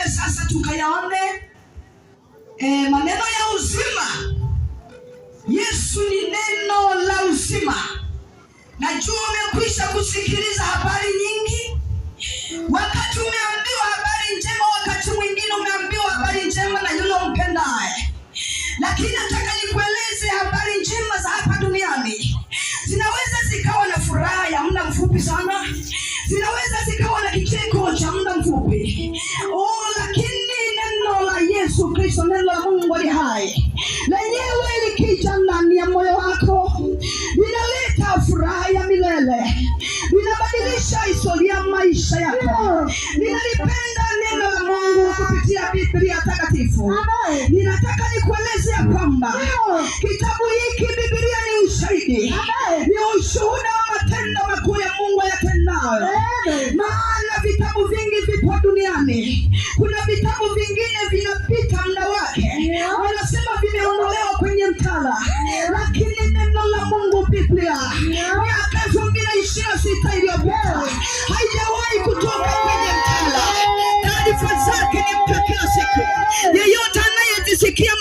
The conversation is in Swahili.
Twende sasa tukayaone maneno ya uzima. Yesu ni neno la uzima. Najua umekwisha kusikiliza habari nyingi. Wakati umeambiwa habari njema, wakati mwingine umeambiwa habari njema na yule umpendaye. Lakini nataka nikueleze habari njema za hapa duniani. Zinaweza zikawa na furaha ya muda mfupi sana. Zinaweza zikawa na kicheko cha muda mfupi. Lakini neno la Yesu Kristo, neno la Mungu ali hai, lenyewe likija ndani ya moyo wako, linaleta furaha ya milele. Linabadilisha historia ya maisha yako. Ninalipenda neno la Mungu kupitia Biblia takatifu. Ninataka nikueleze ya kwamba kitabu hiki, Biblia, ni ushahidi. Ni ushuhuda wa matendo makuu ya Mungu yatendayo. Maana vitabu vingi vipo duniani. Kuna vitabu vingine vinapita muda wake, wanasema vimeondolewa kwenye mtala. Lakini neno la Mungu, Biblia, miaka 2026 iliyopita haijawahi kutoka kwenye mtala. Taarifa zake ni mpya kila siku. Yeyote anayezisikia